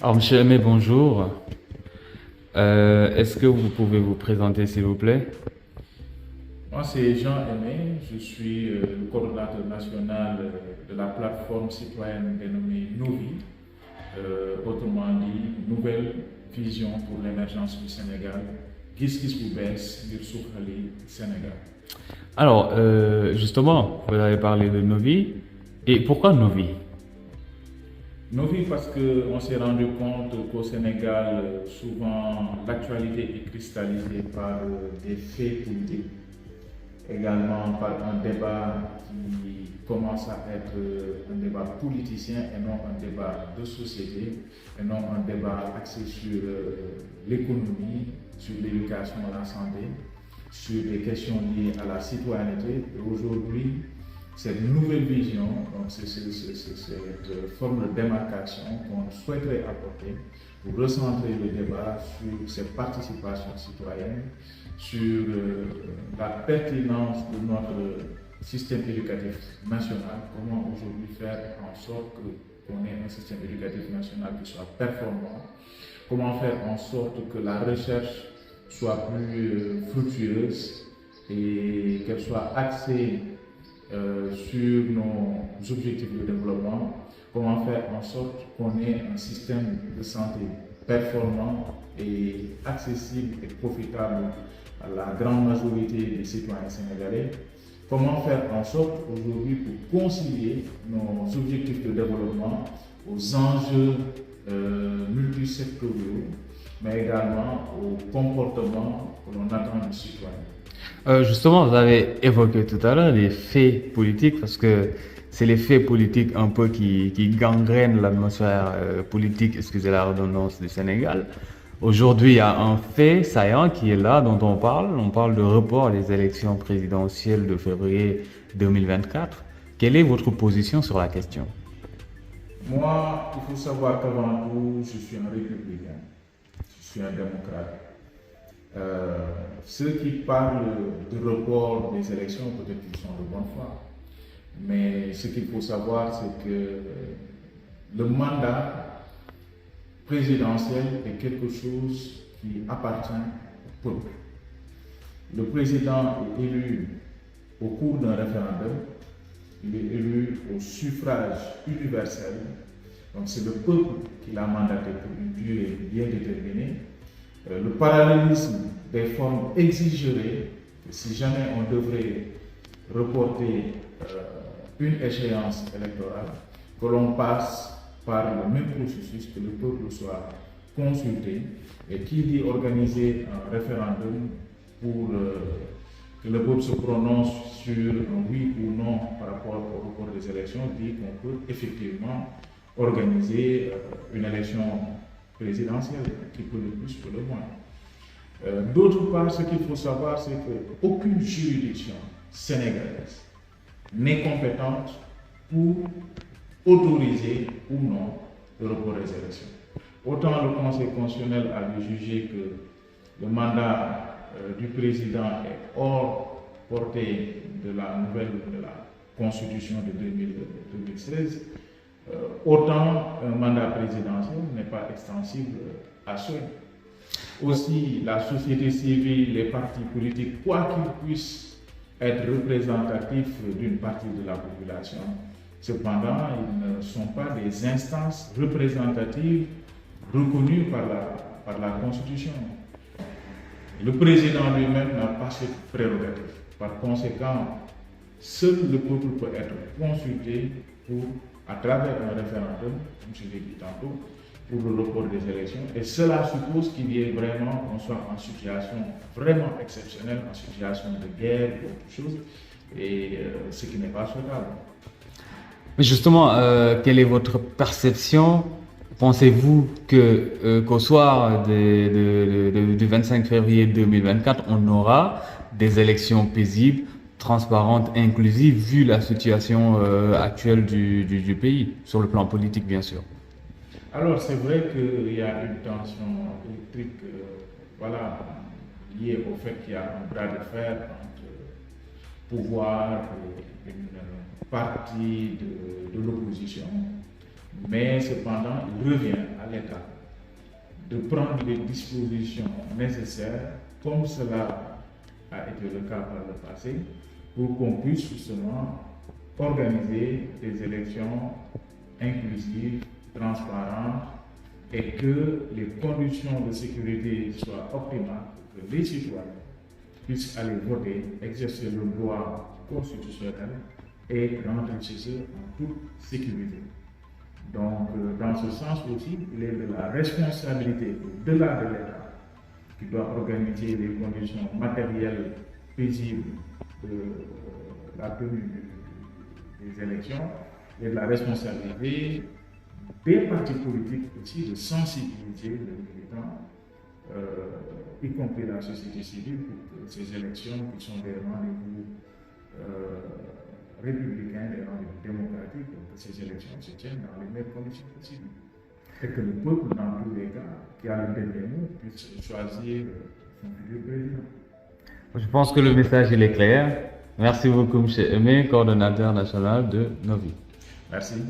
Alors, Monsieur Aimé, bonjour. Est-ce que vous pouvez vous présenter, s'il vous plaît? Moi, c'est Jean Aimé, je suis le coordonnateur national de la plateforme citoyenne dénommée Novi, autrement dit, Nouvelle Vision pour l'émergence du Sénégal, gis-gis bu bees ngir suqali Sénégal. Alors, justement, vous avez parlé de Novi. Et pourquoi Novi? Novi parce qu'on s'est rendu compte qu'au Sénégal, souvent l'actualité est cristallisée par des faits politiques, également par un débat qui commence à être un débat politicien et non un débat de société, et non un débat axé sur l'économie, sur l'éducation et la santé, sur des questions liées à la citoyenneté. Et aujourd'hui, cette nouvelle vision, donc c'est cette forme de démarcation qu'on souhaiterait apporter pour recentrer le débat sur cette participation citoyenne, sur la pertinence de notre système éducatif national, comment aujourd'hui faire en sorte qu'on ait un système éducatif national qui soit performant, comment faire en sorte que la recherche soit plus fructueuse et qu'elle soit axée sur nos objectifs de développement, comment faire en sorte qu'on ait un système de santé performant et accessible et profitable à la grande majorité des citoyens sénégalais, comment faire en sorte aujourd'hui pour concilier nos objectifs de développement aux enjeux multisectoriaux, mais également aux comportements que l'on attend du citoyen. Justement, vous avez évoqué tout à l'heure les faits politiques, parce que c'est les faits politiques un peu qui gangrènent l'atmosphère politique, excusez la redondance, du Sénégal. Aujourd'hui, il y a un fait saillant qui est là, dont on parle. On parle de report des élections présidentielles de février 2024. Quelle est votre position sur la question? Moi, il faut savoir qu'avant tout, je suis un républicain, je suis un démocrate. Ceux qui parlent de report des élections, peut-être qu'ils sont de bonne foi. Mais ce qu'il faut savoir, c'est que le mandat présidentiel est quelque chose qui appartient au peuple. Le président est élu au cours d'un référendum, il est élu au suffrage universel. Donc c'est le peuple qui l'a mandaté pour une durée bien déterminée. Le parallélisme des formes exigerait que si jamais on devrait reporter une échéance électorale, que l'on passe par le même processus, que le peuple soit consulté, et qui dit organiser un référendum pour que le peuple se prononce sur un oui ou non par rapport au report des élections, dit qu'on peut effectivement organiser une élection présidentielle, qui peut le plus, peut le moins. D'autre part, ce qu'il faut savoir, c'est qu'aucune juridiction sénégalaise n'est compétente pour autoriser ou non le report des élections. Autant le Conseil constitutionnel avait jugé que le mandat du président est hors portée de la nouvelle de la Constitution de 2016, autant un mandat présidentiel n'est pas extensible à ceux. Aussi, la société civile, les partis politiques, quoi qu'ils puissent être représentatifs d'une partie de la population, cependant, ils ne sont pas des instances représentatives reconnues par la Constitution. Le président lui-même n'a pas cette prérogative. Par conséquent, seul le peuple peut être consulté pour, à travers un référendum, comme je l'ai dit tantôt, pour le report des élections. Et cela suppose qu'il y ait vraiment, qu'on soit en situation vraiment exceptionnelle, en situation de guerre ou autre chose, et ce qui n'est pas souhaitable. Mais justement, quelle est votre perception? Pensez-vous que qu'au soir du 25 février 2024, on aura des élections paisibles, transparentes, inclusives, vu la situation actuelle du pays, sur le plan politique, bien sûr? Alors, c'est vrai qu'il y a une tension électrique, voilà, liée au fait qu'il y a un bras de fer entre pouvoir et une partie de l'opposition. Mais cependant, il revient à l'État de prendre les dispositions nécessaires, comme cela a été le cas par le passé, pour qu'on puisse justement organiser des élections inclusives, transparentes, et que les conditions de sécurité soient optimales, que les citoyens puissent aller voter, exercer le droit constitutionnel et rentrer chez eux en toute sécurité. Donc, dans ce sens aussi, il est de la responsabilité au-delà de l'État qui doit organiser les conditions matérielles paisibles de la tenue des élections, et de la responsabilité des partis politiques aussi de sensibiliser les militants, y compris la société civile, pour que ces élections qui sont des rendez-vous républicains, des rendez-vous démocratiques, que ces élections se tiennent dans les meilleures conditions possibles. Et que le peuple, dans tous les cas, qui a le dernier mot, puisse choisir son futur président. Je pense que le message il est clair. Merci beaucoup, M. Aimé, coordonnateur national de Novi. Merci.